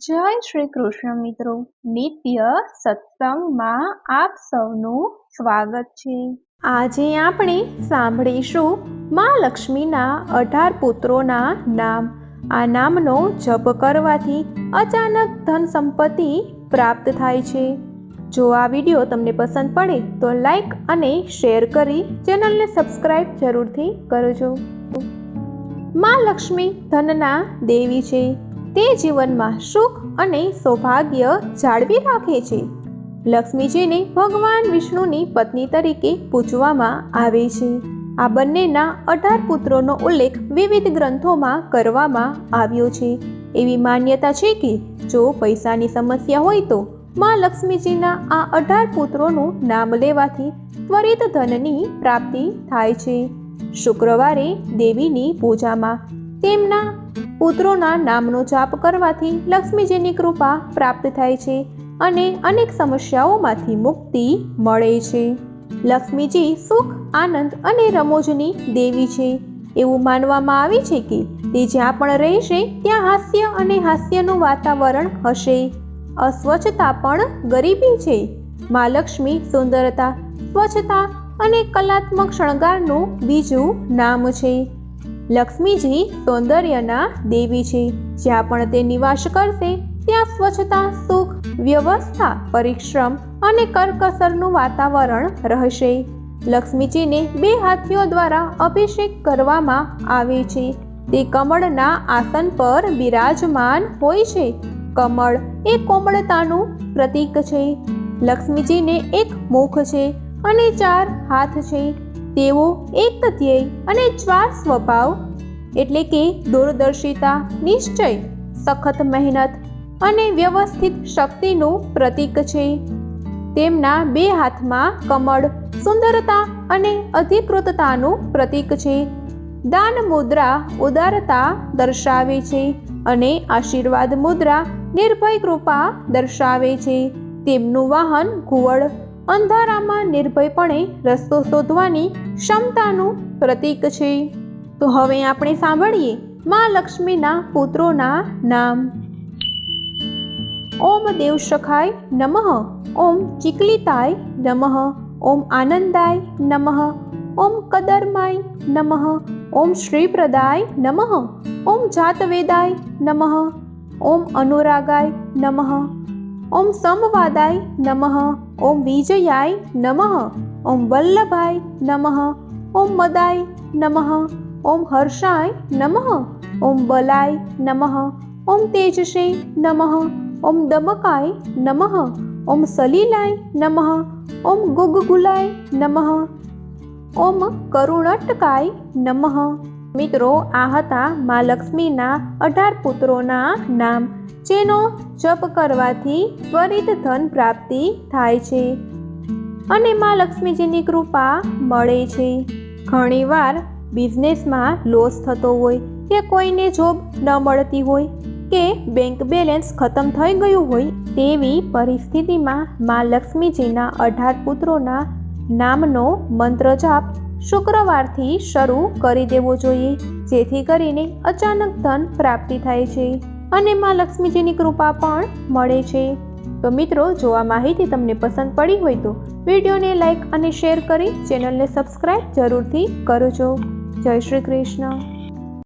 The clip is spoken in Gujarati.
જય શ્રી કૃષ્ણ મિત્રો, નિત્ય સત્સંગમાં આપ સૌનું સ્વાગત છે। આજે આપણે સાંભળીશું માં લક્ષ્મીના 18 પુત્રોના નામ। આ નામનો જપ કરવાથી અચાનક ધન સંપત્તિ પ્રાપ્ત થાય છે। જો આ વિડીયો તમને પસંદ પડે તો લાઈક અને શેર કરી ચેનલને સબસ્ક્રાઈબ જરૂરથી કરજો। માં લક્ષ્મી ધનના દેવી છે। તે જીવનમાં સુખ અને સૌભાગ્ય જાળવી રાખે છે। લક્ષ્મીજીને ભગવાન વિષ્ણુની પત્ની તરીકે પૂજવામાં આવે છે। આ બંનેના 18 પુત્રોનો ઉલ્લેખ વિવિધ ગ્રંથોમાં કરવામાં આવ્યો છે। એવી માન્યતા છે કે જો પૈસાની સમસ્યા હોય તો માં લક્ષ્મીજીના આ 18 પુત્રોનું નામ લેવાથી ત્વરિત ધનની પ્રાપ્તિ થાય છે। શુક્રવારે દેવીની પૂજામાં તેમના પુત્રોના નામનો જાપ કરવાથી લક્ષ્મીજીની કૃપા પ્રાપ્ત થાય છે અને અનેક સમસ્યાઓમાંથી મુક્તિ મળે છે। લક્ષ્મીજી સુખ, આનંદ અને રમૂજની દેવી છે। એવું માનવામાં આવે છે કે તે જ્યાં પણ રહેશે ત્યાં હાસ્ય અને હાસ્યનું વાતાવરણ હશે। અસ્વચ્છતા પણ ગરીબી છે। માં લક્ષ્મી સુંદરતા, સ્વચ્છતા અને કલાત્મક શણગારનું બીજું નામ છે। લક્ષ્મીજી સૌંદર્યના દેવી છે। જ્યાં પણ તે નિવાસ કરશે ત્યાં સ્વચ્છતા, સુખ, વ્યવસ્થા, પરિશ્રમ અને કરકસરનું વાતાવરણ રહેશે। લક્ષ્મીજીને 2 હાથીઓ દ્વારા અભિષેક કરવામાં આવે છે। તે કમળના આસન પર બિરાજમાન હોય છે। કમળ એ કોમળતાનું પ્રતીક છે। લક્ષ્મીજીને 1 મુખ છે અને 4 હાથ છે। તેઓ એક ધ્યેય અને 4 સ્વભાવ એટલે કે દૂરદર્શિતા, નિશ્ચય, સખત મહેનત અને વ્યવસ્થિત શક્તિનું પ્રતીક છે। તેમના 2 હાથમાં કમળ સુંદરતા અને અધિકૃતતાનું પ્રતીક છે। દાન મુદ્રા ઉદારતા દર્શાવે છે અને આશીર્વાદ મુદ્રા નિર્ભય કૃપા દર્શાવે છે। તેમનું વાહન ઘુવડ અંધારામાં નિર્ભયપણે રસ્તો શોધવાની ક્ષમતાનું પ્રતીક છે। તો હવે આપણે સાંભળીએ માં લક્ષ્મીના પુત્રોના નામ। ઓમ દેવસખાય નમઃ, ઓમ ચિકલિતાય નમઃ, ઓમ આનંદાય નમઃ, ઓમ કદર્માય નમઃ, ઓમ શ્રીપ્રદાય નમઃ, ઓમ જાતવેદાય નમઃ, ઓમ અનુરાગાય નમઃ, ઓમ સમવાદાય નમઃ, ઓમ વિજયાય નમઃ, ઓમ વલ્લભાય નમઃ, ઓમ મદાય નમઃ, ઓમ હર્ષાય નમઃ, ઓમ બલાય નમઃ, ઓમ તેજસે નમઃ, ઓમ દમકાય નમઃ, ઓમ સલીલાય નમઃ, ઓમ ગુગગુલાય નમઃ, ઓમ કરુણટકાય નમઃ। મિત્રો, આ હતા માં લક્ષ્મીના 18 પુત્રોના નામ, જેનો જપ કરવાથી ત્વરિત ધન પ્રાપ્તિ થાય છે અને માં લક્ષ્મીજીની કૃપા મળે છે। ઘણીવાર બિઝનેસમાં લોસ થતો હોય કે કોઈને જોબ ન મળતી હોય કે બેંક બેલેન્સ ખતમ થઈ ગયું હોય તેવી પરિસ્થિતિમાં માં લક્ષ્મીજીના 18 પુત્રોના નામનો મંત્ર જાપ શુક્રવારથી શરૂ કરી દેવો જોઈએ, જેથી કરીને અચાનક ધન પ્રાપ્તિ થાય છે અને માં લક્ષ્મીજીની કૃપા પણ મળે છે। તો મિત્રો, જો આ માહિતી તમને પસંદ પડી હોય તો વિડીયોને લાઈક અને શેર કરી ચેનલને સબસ્ક્રાઈબ જરૂરથી કરજો। જય શ્રી કૃષ્ણ।